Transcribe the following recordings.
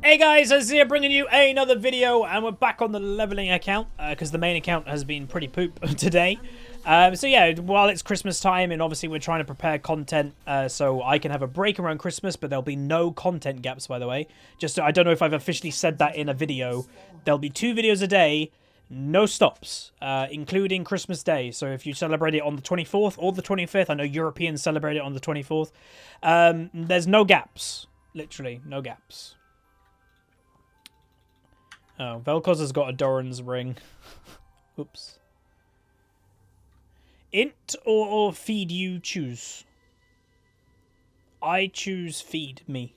Hey guys, Huzzy here bringing you another video, and we're back on the leveling account because the main account has been pretty poop today. So yeah, while it's Christmas time and obviously we're trying to prepare content so I can have a break around Christmas, but there'll be no content gaps, by the way. Just I don't know if I've officially said that in a video. There'll be 2 videos a day, no stops, including Christmas Day. So if you celebrate it on the 24th or the 25th, I know Europeans celebrate it on the 24th, there's no gaps. Literally, no gaps. Oh, Vel'Koz has got a Doran's ring. Oops. Int or feed you choose? I choose feed me.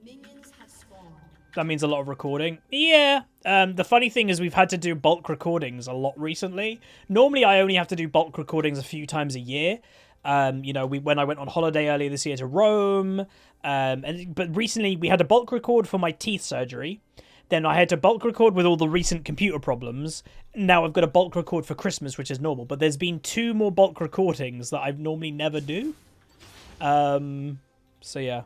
Minions have spawned. That means a lot of recording. Yeah. The funny thing is we've had to do bulk recordings a lot recently. Normally I only have to do bulk recordings a few times a year. You know, when I went on holiday earlier this year to Rome. But recently we had a bulk record for my teeth surgery. Then I had to bulk record with all the recent computer problems. Now I've got a bulk record for Christmas, which is normal. But there's been 2 more bulk recordings that I normally never do. So yeah.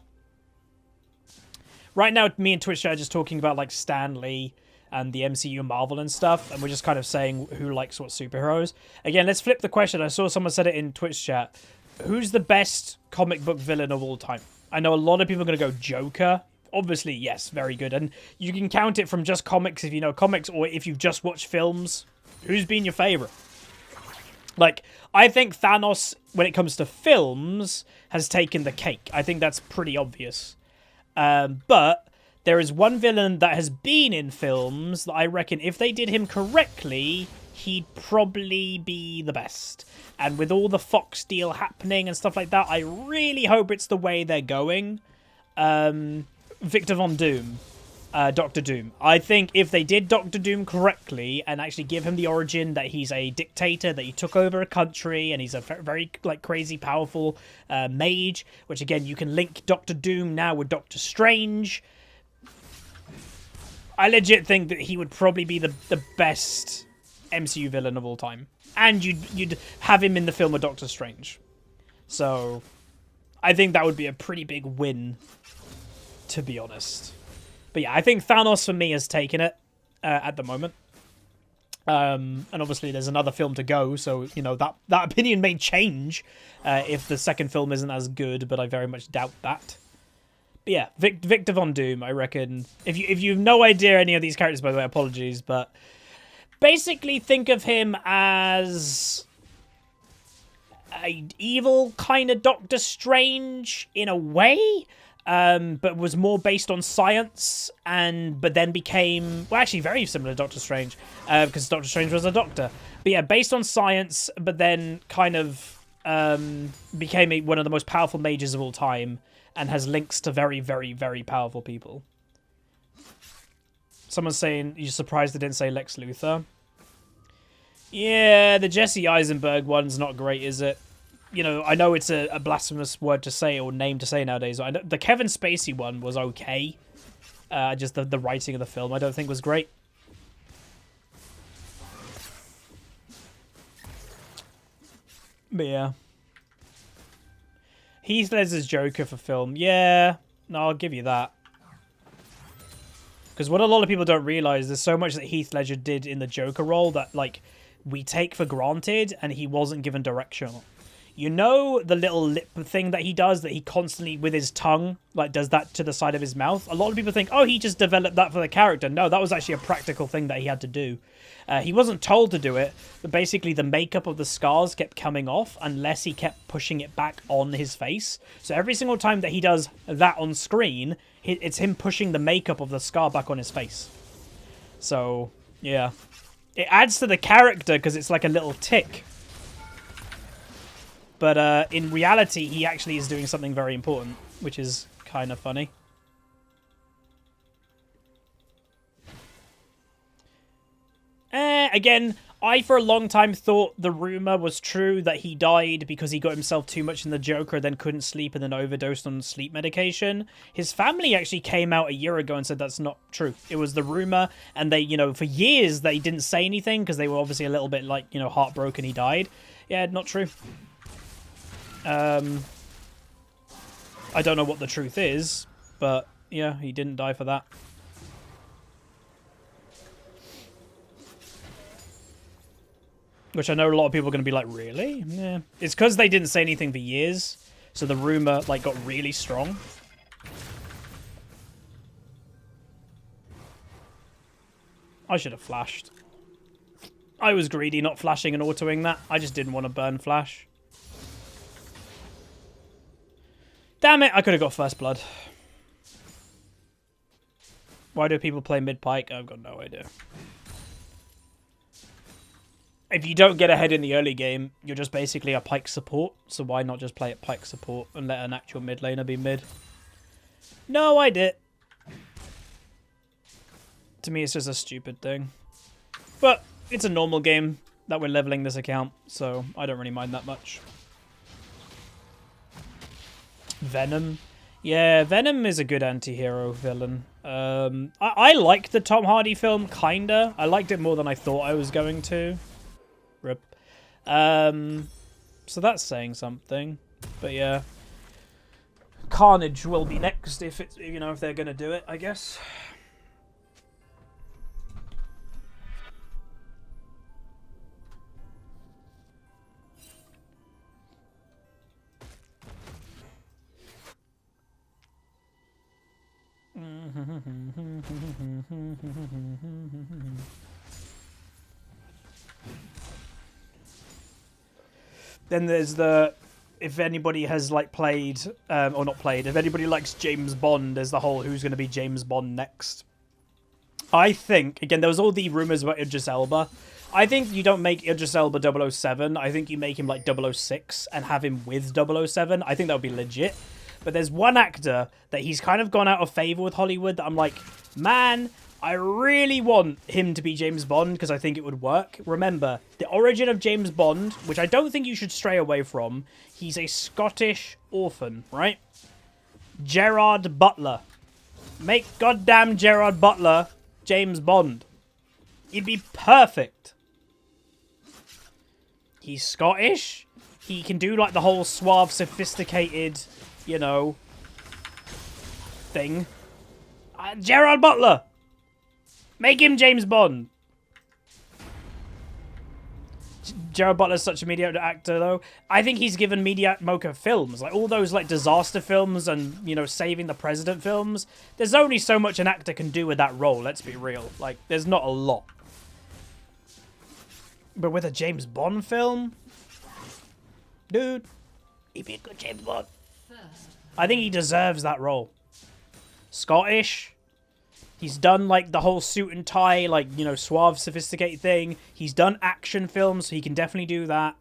Right now, me and Twitch are just talking about like Stan Lee and the MCU Marvel and stuff. And we're just kind of saying who likes what superheroes. Again, let's flip the question. I saw someone said it in Twitch chat. Who's the best comic book villain of all time? I know a lot of people are going to go Joker. Obviously, yes, very good. And you can count it from just comics if you know comics, or if you've just watched films. Who's been your favorite? Like, I think Thanos, when it comes to films, has taken the cake. I think that's pretty obvious. But there is one villain that has been in films that I reckon if they did him correctly, he'd probably be the best. And with all the Fox deal happening and stuff like that, I really hope it's the way they're going. Victor Von Doom, Doctor Doom. I think if they did Doctor Doom correctly and actually give him the origin that he's a dictator, that he took over a country and he's a very like crazy powerful mage, which again you can link Doctor Doom now with Doctor Strange. I legit think that he would probably be the best MCU villain of all time, and you'd have him in the film of Doctor Strange. So I think that would be a pretty big win, to be honest. But yeah, I think Thanos for me has taken it at the moment. And obviously there's another film to go, so you know that opinion may change if the second film isn't as good, but I very much doubt that. But yeah, Victor Von Doom, I reckon. If you have no idea any of these characters, by the way, apologies, but basically think of him as a evil kind of Doctor Strange in a way. But was more based on science, but then became, well, actually very similar to Doctor Strange, because Doctor Strange was a doctor. But yeah, based on science, but then kind of became one of the most powerful mages of all time, and has links to very, very, very powerful people. Someone's saying, you're surprised they didn't say Lex Luthor? Yeah, the Jesse Eisenberg one's not great, is it? You know, I know it's a blasphemous word to say or name to say nowadays. I know the Kevin Spacey one was okay. Just the writing of the film I don't think was great. But yeah. Heath Ledger's Joker for film. Yeah, no, I'll give you that. Because what a lot of people don't realise, there's so much that Heath Ledger did in the Joker role that, like, we take for granted, and he wasn't given direction. You know the little lip thing that he does, that he constantly, with his tongue, like, does that to the side of his mouth? A lot of people think, oh, he just developed that for the character. No, that was actually a practical thing that he had to do. He wasn't told to do it, but basically the makeup of the scars kept coming off unless he kept pushing it back on his face. So every single time that he does that on screen, it's him pushing the makeup of the scar back on his face. So, yeah. It adds to the character because it's like a little tick. But in reality, he actually is doing something very important, which is kind of funny. Again, I for a long time thought the rumor was true that he died because he got himself too much in the Joker, then couldn't sleep and then overdosed on sleep medication. His family actually came out a year ago and said that's not true. It was the rumor, and they, you know, for years they didn't say anything because they were obviously a little bit like, you know, heartbroken he died. Yeah, not true. I don't know what the truth is, but Yeah, he didn't die for that. Which I know a lot of people are going to be like, really? Yeah. It's because they didn't say anything for years. So the rumor, like, got really strong. I should have flashed. I was greedy not flashing and autoing that. I just didn't want to burn flash. Damn it, I could have got first blood. Why do people play mid Pyke? I've got no idea. If you don't get ahead in the early game, you're just basically a Pyke support. So why not just play at Pyke support and let an actual mid laner be mid? No idea. To me, it's just a stupid thing. But it's a normal game that we're leveling this account, so I don't really mind that much. Venom. Yeah, Venom is a good anti-hero villain. I liked the Tom Hardy film, kinda. I liked it more than I thought I was going to. Rip. So that's saying something. But yeah. Carnage will be next if it's, you know, if they're gonna do it, I guess. Then there's the, if anybody has like played or not played, if anybody likes James Bond, there's the whole who's going to be James Bond next. I think, again, there was all the rumors about Idris Elba. I think you don't make Idris Elba 007. I think you make him like 006 and have him with 007. I think that would be legit. But there's one actor that he's kind of gone out of favor with Hollywood that I'm like, man, I really want him to be James Bond because I think it would work. Remember, the origin of James Bond, which I don't think you should stray away from, he's a Scottish orphan, right? Gerard Butler. Make goddamn Gerard Butler James Bond. He'd be perfect. He's Scottish. He can do like the whole suave, sophisticated, you know, thing. Gerard Butler. Make him James Bond. Gerard Butler's such a mediocre actor, though. I think he's given mediocre films. Like, all those, like, disaster films and, you know, Saving the President films. There's only so much an actor can do with that role, let's be real. Like, there's not a lot. But with a James Bond film? Dude, he'd be a good James Bond. I think he deserves that role. Scottish. He's done, like, the whole suit and tie, like, you know, suave, sophisticated thing. He's done action films, so he can definitely do that.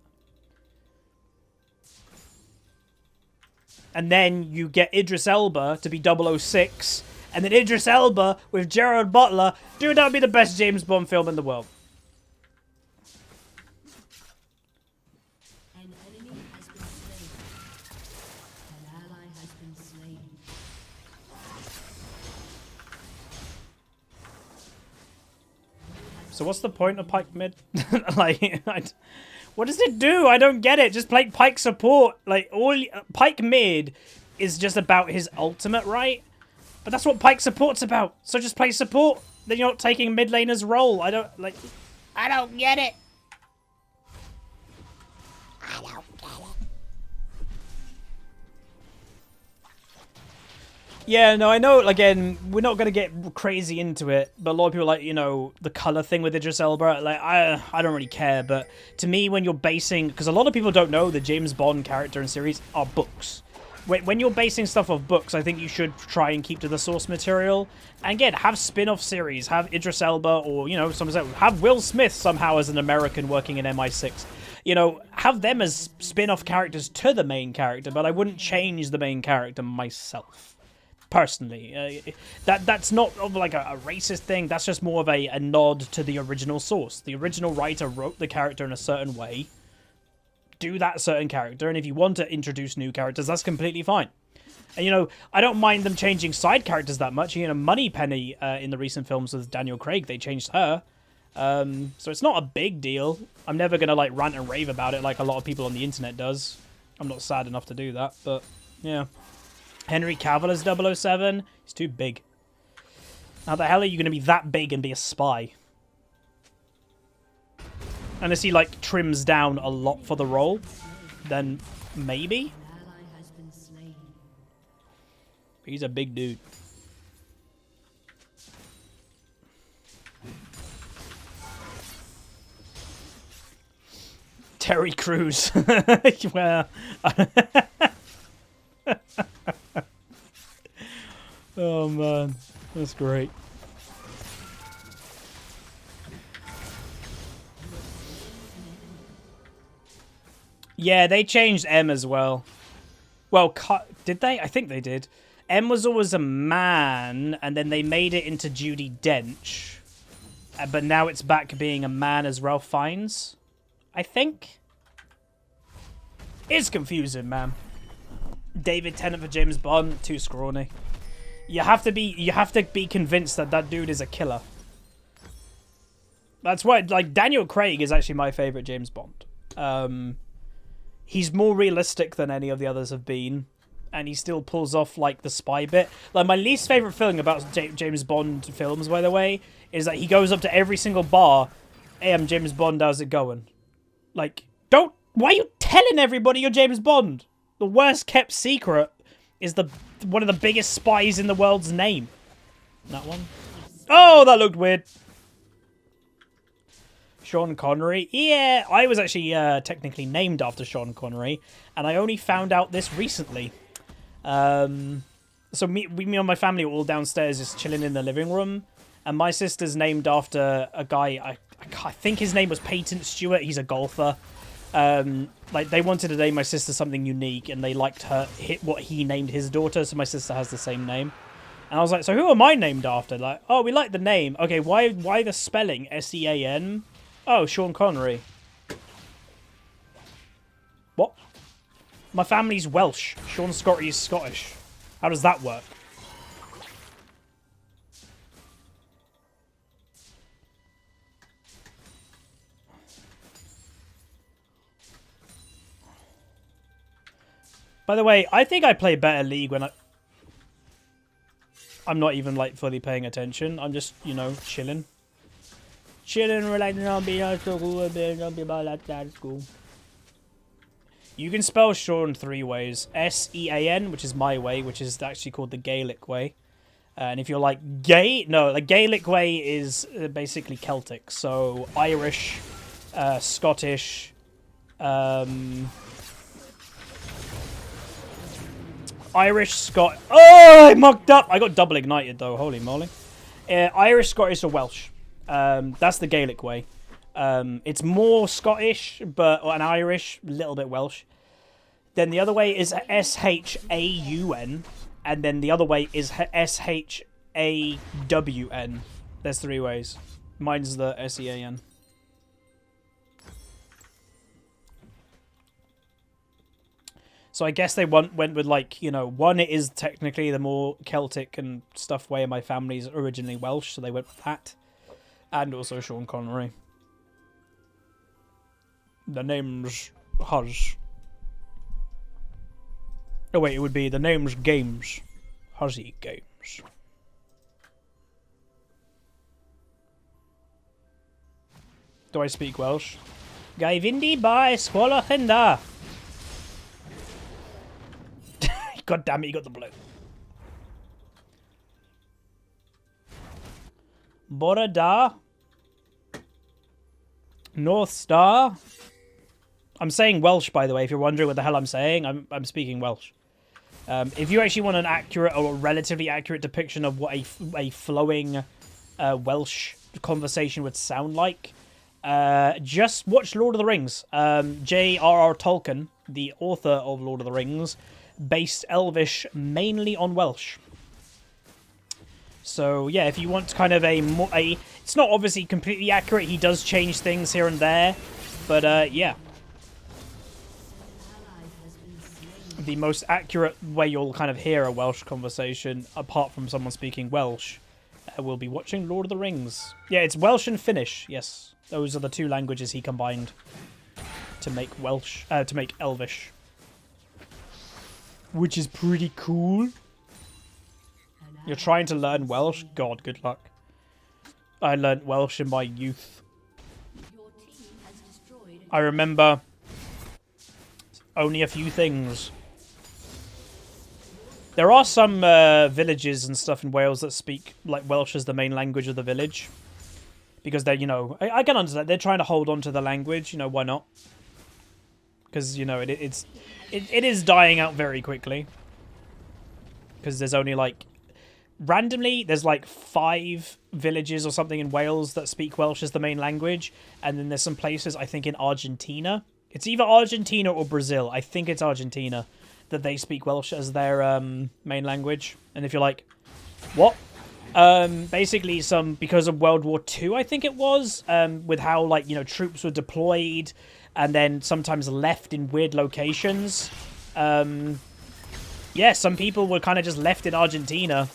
And then you get Idris Elba to be 006. And then Idris Elba with Gerard Butler. Dude, that would be the best James Bond film in the world. So what's the point of Pyke mid? Like, what does it do? I don't get it. Just play Pyke support. Like, all Pyke mid is just about his ultimate, right? But that's what Pyke support's about. So just play support. Then you're not taking mid laner's role. I don't get it. Yeah, no, I know, again, we're not going to get crazy into it, but a lot of people like, you know, the colour thing with Idris Elba, like, I don't really care, but to me, when you're basing, because a lot of people don't know the James Bond character and series are books. When you're basing stuff off books, I think you should try and keep to the source material. And again, have spin-off series, have Idris Elba, or, you know, have Will Smith somehow as an American working in MI6. You know, have them as spin-off characters to the main character, but I wouldn't change the main character myself. Personally, that's not like a racist thing. That's just more of a nod to the original source. The original writer wrote the character in a certain way. Do that certain character, and if you want to introduce new characters, that's completely fine. And, you know, I don't mind them changing side characters that much. You know, Moneypenny in the recent films with Daniel Craig, they changed her. So it's not a big deal. I'm never going to, like, rant and rave about it like a lot of people on the internet does. I'm not sad enough to do that, but, yeah. Henry Cavill as 007. He's too big. How the hell are you going to be that big and be a spy? Unless he, like, trims down a lot for the role, then maybe? He's a big dude. Terry Crews. Well, oh man, that's great. Yeah, they changed M as well. Well, did they? I think they did. M was always a man, and then they made it into Judi Dench. But now it's back being a man as Ralph Fiennes, I think. It's confusing, man. David Tennant for James Bond, too scrawny. You have to be convinced that that dude is a killer. That's why, like, Daniel Craig is actually my favorite James Bond. He's more realistic than any of the others have been, and he still pulls off, like, the spy bit. Like, my least favorite thing about James Bond films, by the way, is that he goes up to every single bar. Hey, I'm James Bond, how's it going? Like, why are you telling everybody you're James Bond? The worst kept secret is one of the biggest spies in the world's name. That one? Oh, that looked weird. Sean Connery. Yeah, I was actually technically named after Sean Connery, and I only found out this recently. So me and my family were all downstairs just chilling in the living room, and my sister's named after a guy, I think his name was Peyton Stewart. He's a golfer. Like, they wanted to name my sister something unique, and they liked what he named his daughter, so my sister has the same name. And I was like, so who am I named after? Like, oh, we like the name. Okay, why the spelling? S-E-A-N? Oh, Sean Connery. What? My family's Welsh. Sean Scotty is Scottish. How does that work? By the way, I think I play better League when I'm not even, like, fully paying attention. I'm just, you know, chilling. Relaxing, don't be about that school. You can spell Sean 3 ways. S-E-A-N, which is my way, which is actually called the Gaelic way. And if you're like gay, no, the Gaelic way is basically Celtic. So Irish, Scottish, Irish, Scott. Oh, I mucked up. I got double ignited though. Holy moly. Irish, Scottish, or Welsh. That's the Gaelic way. It's more Scottish, and Irish, a little bit Welsh. Then the other way is S-H-A-U-N, and then the other way is S-H-A-W-N. There's 3 ways. Mine's the S-E-A-N. So I guess they went with, like, you know, one, it is technically the more Celtic and stuff way, and my family's originally Welsh, so they went with that. And also Sean Connery. The name's Huzz. Oh wait, it would be the name's Games. HuzzyGames. Do I speak Welsh? Gai Vindi by Squalachinda. God damn it, you got the blue. Borada. North Star. I'm saying Welsh, by the way, if you're wondering what the hell I'm saying. I'm speaking Welsh. If you actually want an accurate or relatively accurate depiction of what a flowing Welsh conversation would sound like, just watch Lord of the Rings. J.R.R. Tolkien, the author of Lord of the Rings, based Elvish mainly on Welsh. So yeah, if you want kind of it's not obviously completely accurate. He does change things here and there, but yeah. The most accurate way you'll kind of hear a Welsh conversation, apart from someone speaking Welsh, will be watching Lord of the Rings. Yeah, it's Welsh and Finnish. Yes, those are the 2 languages he combined to make Elvish. which is pretty cool. You're trying to learn Welsh? God, good luck. I learnt Welsh in my youth. I remember only a few things. There are some villages and stuff in Wales that speak like Welsh as the main language of the village. Because they're, you know, I can understand. They're trying to hold on to the language, you know, why not? Because, you know, it is dying out very quickly. Because there's only like... Randomly, there's like 5 villages or something in Wales that speak Welsh as the main language. And then there's some places, I think, in Argentina. It's either Argentina or Brazil. I think it's Argentina that they speak Welsh as their main language. And if you're like, what? Basically, because of World War II, I think it was, with how, like, you know, troops were deployed and then sometimes left in weird locations. Yeah, some people were kind of just left in Argentina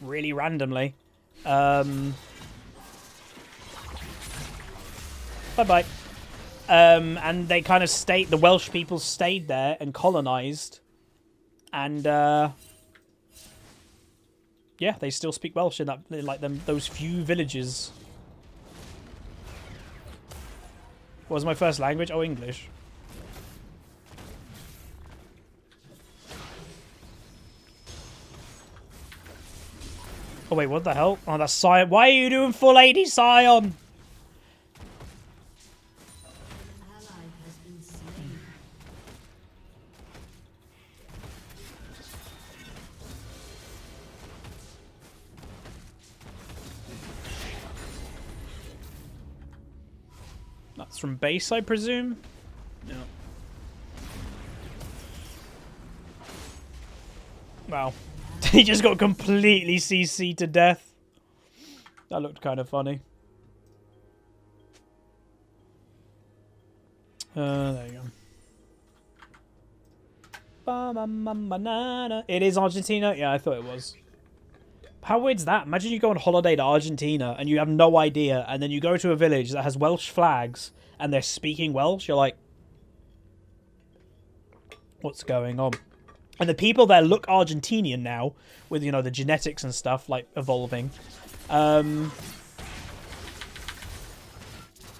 really randomly. Bye-bye. And they kind of stayed, the Welsh people stayed there and colonized. And, yeah, they still speak Welsh in that, like those few villages. What was my first language? Oh, English. Oh, wait, what the hell? Oh, that's Scion. Why are you doing full AD Scion? That's from base, I presume? No. Wow. He just got completely CC'd to death. That looked kind of funny. There you go. It is Argentina? Yeah, I thought it was. How weird's that? Imagine you go on holiday to Argentina and you have no idea, and then you go to a village that has Welsh flags and they're speaking Welsh. You're like, what's going on? And the people there look Argentinian now, with, you know, the genetics and stuff, like, evolving. Oh,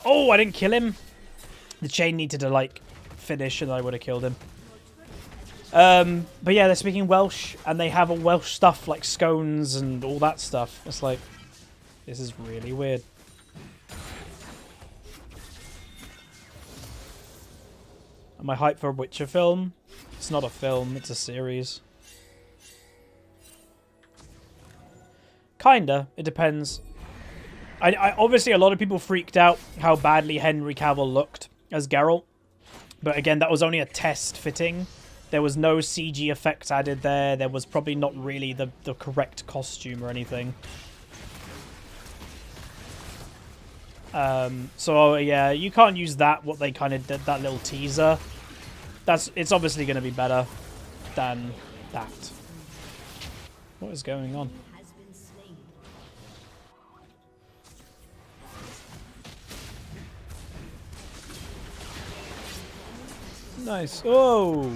I didn't kill him. The chain needed to, like, finish, and I would have killed him. But yeah, they're speaking Welsh, and they have all Welsh stuff, like scones and all that stuff. It's like, this is really weird. Am I hyped for a Witcher film? It's not a film, it's a series. Kinda. It depends. I obviously, a lot of people freaked out how badly Henry Cavill looked as Geralt. But again, that was only a test fitting. There was no CG effects added there. There was probably not really the correct costume or anything. So yeah, you can't use that, what they kind of did, that little teaser. It's obviously going to be better than that. What is going on? Nice. Oh!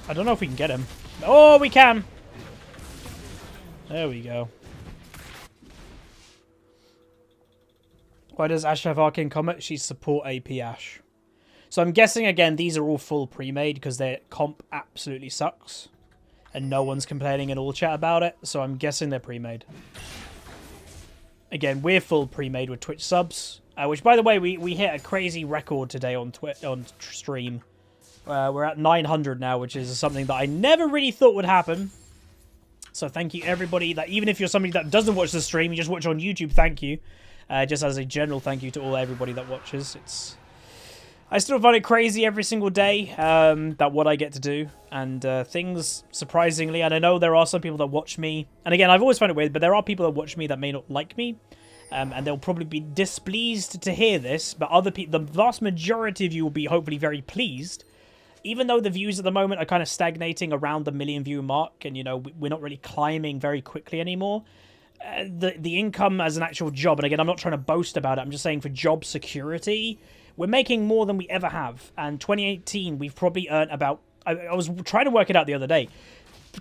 I don't know if we can get him. Oh, we can! There we go. Why does Ashe have Arcane Comet? She's support AP Ashe. So I'm guessing, again, these are all full pre-made because their comp absolutely sucks. And no one's complaining in all chat about it. So I'm guessing they're pre-made. Again, we're full pre-made with Twitch subs. Which, by the way, we hit a crazy record today on stream. We're at 900 now, which is something that I never really thought would happen. So thank you, everybody. That even if you're somebody that doesn't watch the stream, you just watch on YouTube, thank you. Just as a general thank you to everybody that watches. I still find it crazy every single day that what I get to do. And things, surprisingly, and I know there are some people that watch me. And again, I've always found it weird, but there are people that watch me that may not like me. And they'll probably be displeased to hear this. But other people, the vast majority of you will be hopefully very pleased. Even though the views at the moment are kind of stagnating around the 1 million view mark. And, you know, we're not really climbing very quickly anymore. The income as an actual job, and again, I'm not trying to boast about it, I'm just saying for job security, we're making more than we ever have. And 2018, we've probably earned about I was trying to work it out the other day.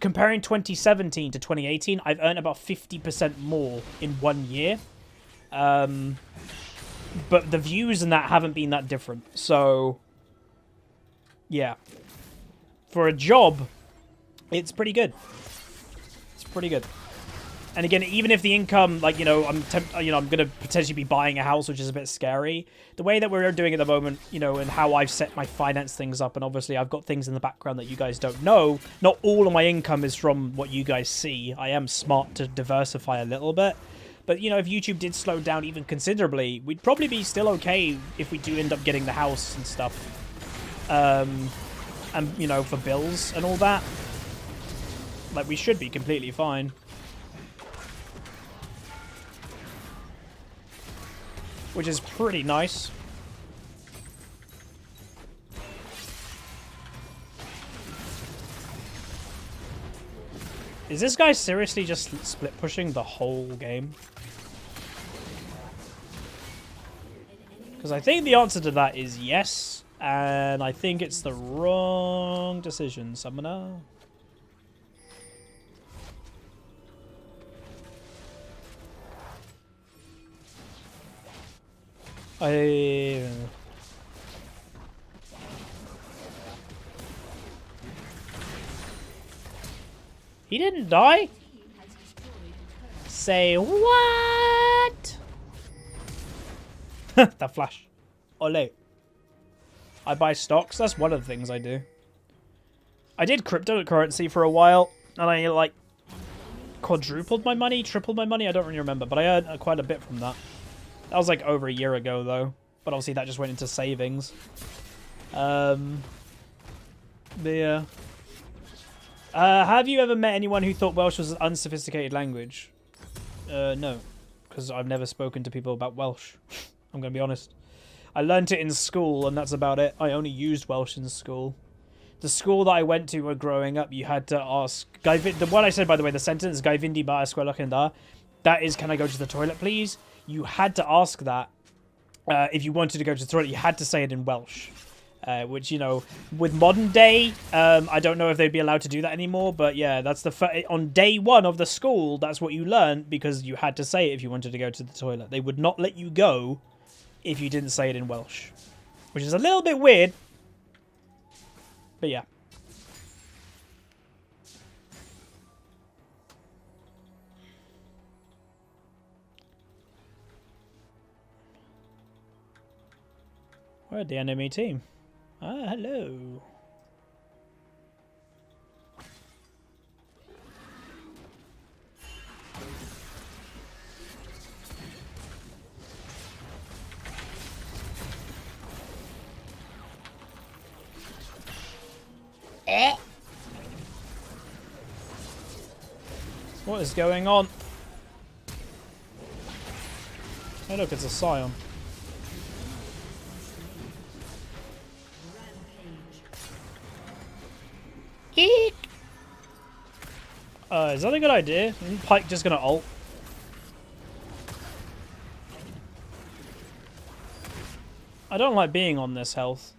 Comparing 2017 to 2018, I've earned about 50% more in 1 year. But the views and that haven't been that different. So, yeah. For a job, it's pretty good. It's pretty good. And again, even if the income, like, you know, I'm going to potentially be buying a house, which is a bit scary. The way that we're doing at the moment, you know, and how I've set my finance things up, and obviously I've got things in the background that you guys don't know. Not all of my income is from what you guys see. I am smart to diversify a little bit. But, you know, if YouTube did slow down even considerably, we'd probably be still okay if we do end up getting the house and stuff. And, you know, for bills and all that. Like, we should be completely fine. Which is pretty nice. Is this guy seriously just split pushing the whole game? Because I think the answer to that is yes. And I think it's the wrong decision, Summoner. He didn't die? Say what? The flash. Ole. I buy stocks. That's one of the things I do. I did cryptocurrency for a while, and I, like, quadrupled my money, tripled my money. I don't really remember, but I earned quite a bit from that. That was like over a year ago, though. But obviously that just went into savings. But yeah. Have you ever met anyone who thought Welsh was an unsophisticated language? No. Because I've never spoken to people about Welsh. I'm going to be honest. I learnt it in school, and that's about it. I only used Welsh in school. The school that I went to when growing up, you had to ask... The one I said, by the way, the sentence, Gai Vindi ba eskwela kenda, that is, can I go to the toilet, please? You had to ask that if you wanted to go to the toilet. You had to say it in Welsh, which, you know, with modern day, I don't know if they'd be allowed to do that anymore. But yeah, that's the on day one of the school. That's what you learned because you had to say it if you wanted to go to the toilet. They would not let you go if you didn't say it in Welsh, which is a little bit weird. But yeah. Where'd the enemy team? Ah, hello. What is going on? Oh look, it's a Scion. Eek! Is that a good idea? Isn't Pyke just gonna ult? I don't like being on this health.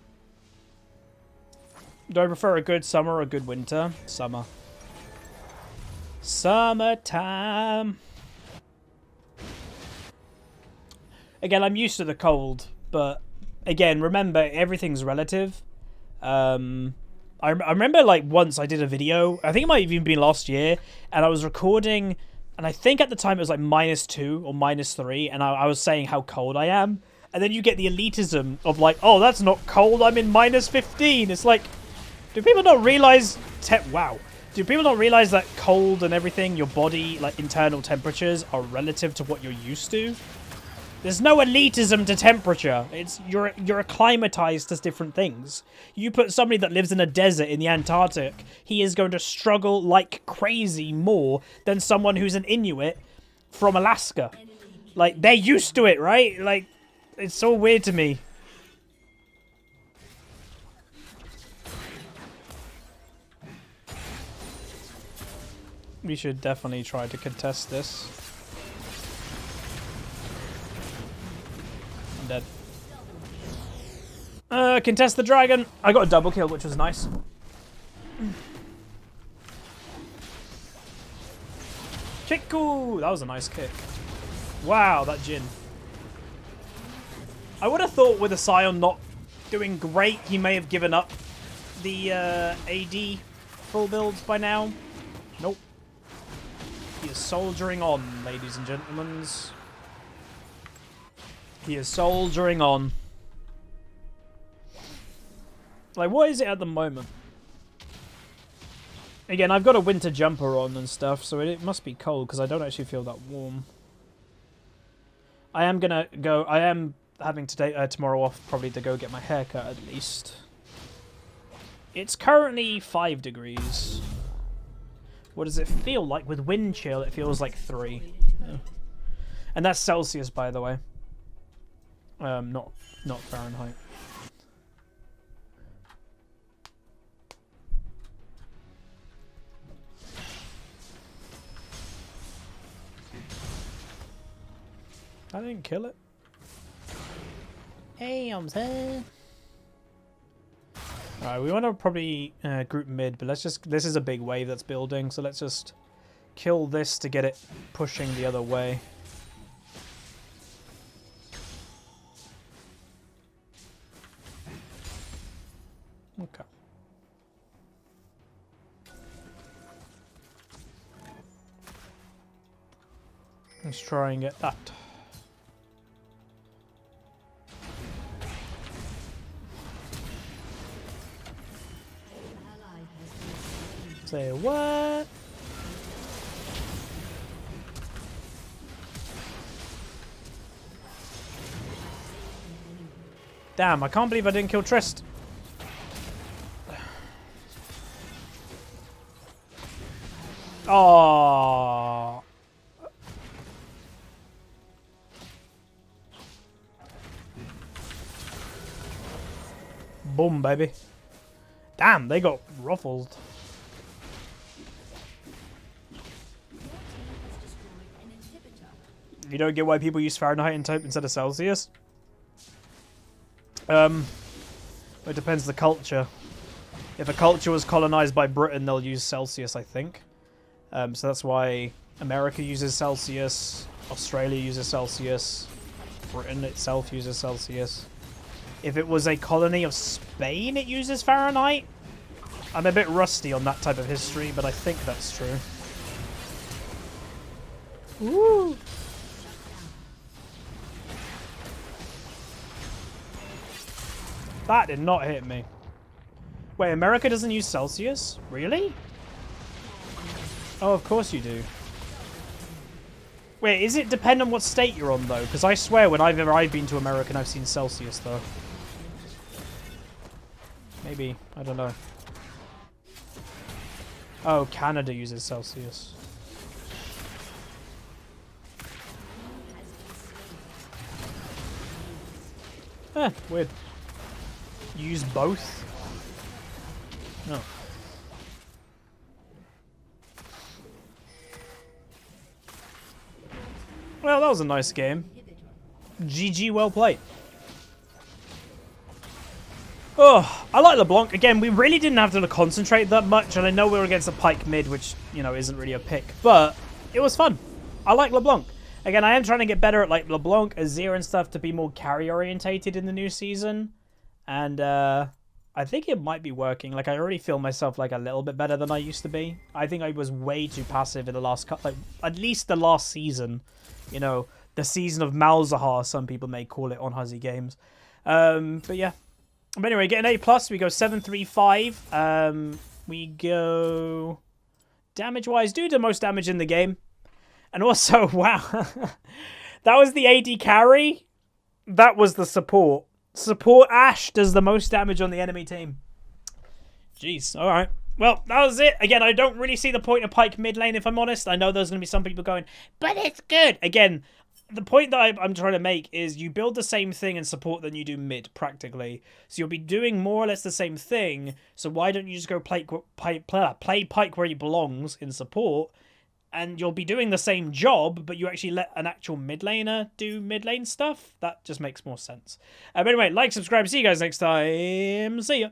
Do I prefer a good summer or a good winter? Summer. Summertime. Again, I'm used to the cold, but again, remember, everything's relative. I remember, like, once I did a video, I think it might have even been last year, and I was recording, and I think at the time it was like -2 or -3, and I was saying how cold I am, and then you get the elitism of like, oh, that's not cold, I'm in -15. It's like, do people not realize, wow, do people not realize that cold and everything, your body, like, internal temperatures are relative to what you're used to? There's no elitism to temperature. It's you're acclimatized to different things. You put somebody that lives in a desert in the Antarctic, he is going to struggle like crazy more than someone who's an Inuit from Alaska. Like, they're used to it, right? Like, it's so weird to me. We should definitely try to contest this. Dead. Contest the dragon. I got a double kill, which was nice. Kick-oo! That was a nice kick. Wow, that Jhin. I would have thought with a Sion not doing great, he may have given up the AD full builds by now. Nope. He is soldiering on, ladies and gentlemen. He is soldiering on. Like, what is it at the moment? Again, I've got a winter jumper on and stuff, so it must be cold because I don't actually feel that warm. I am gonna go. I am having tomorrow off probably to go get my hair cut at least. It's currently 5 degrees. What does it feel like with wind chill? It feels like 3. Yeah. And that's Celsius, by the way. Not Fahrenheit. I didn't kill it. Hey, I'm here. Alright, we want to probably group mid, but let's just... This is a big wave that's building, so let's just kill this to get it pushing the other way. Okay. Let's try and get that. Say what? Damn, I can't believe I didn't kill Trist. Oh. Boom, baby. Damn, they got ruffled. You don't get why people use Fahrenheit and type instead of Celsius? It depends the culture. If a culture was colonized by Britain, they'll use Celsius, I think. So that's why America uses Celsius, Australia uses Celsius, Britain itself uses Celsius. If it was a colony of Spain, it uses Fahrenheit. I'm a bit rusty on that type of history, but I think that's true. Woo! That did not hit me. Wait, America doesn't use Celsius? Really? Oh, of course you do. Wait, is it depend on what state you're on, though? Because I swear, whenever I've been to America, and I've seen Celsius, though. Maybe. I don't know. Oh, Canada uses Celsius. Weird. Use both? No. Well, that was a nice game. GG, well played. Oh, I like LeBlanc. Again, we really didn't have to concentrate that much, and I know we were against a Pyke mid, which, you know, isn't really a pick, but it was fun. I like LeBlanc. Again, I am trying to get better at, like, LeBlanc, Azir and stuff to be more carry-orientated in the new season, and I think it might be working. Like, I already feel myself, like, a little bit better than I used to be. I think I was way too passive in the last cut, like, at least the last season. You know, the season of Malzahar, some people may call it on HuzzyGames. But yeah. But anyway, get an A+, we go 735. We go... Damage-wise, do the most damage in the game. And also, wow. That was the AD carry. That was the support. Support Ashe does the most damage on the enemy team. Jeez, alright. Well, that was it. Again, I don't really see the point of Pyke mid lane, if I'm honest. I know there's going to be some people going, but it's good. Again, the point that I'm trying to make is you build the same thing in support than you do mid, practically. So you'll be doing more or less the same thing. So why don't you just go play Pyke where he belongs in support, and you'll be doing the same job, but you actually let an actual mid laner do mid lane stuff? That just makes more sense. But anyway, like, subscribe, see you guys next time. See ya.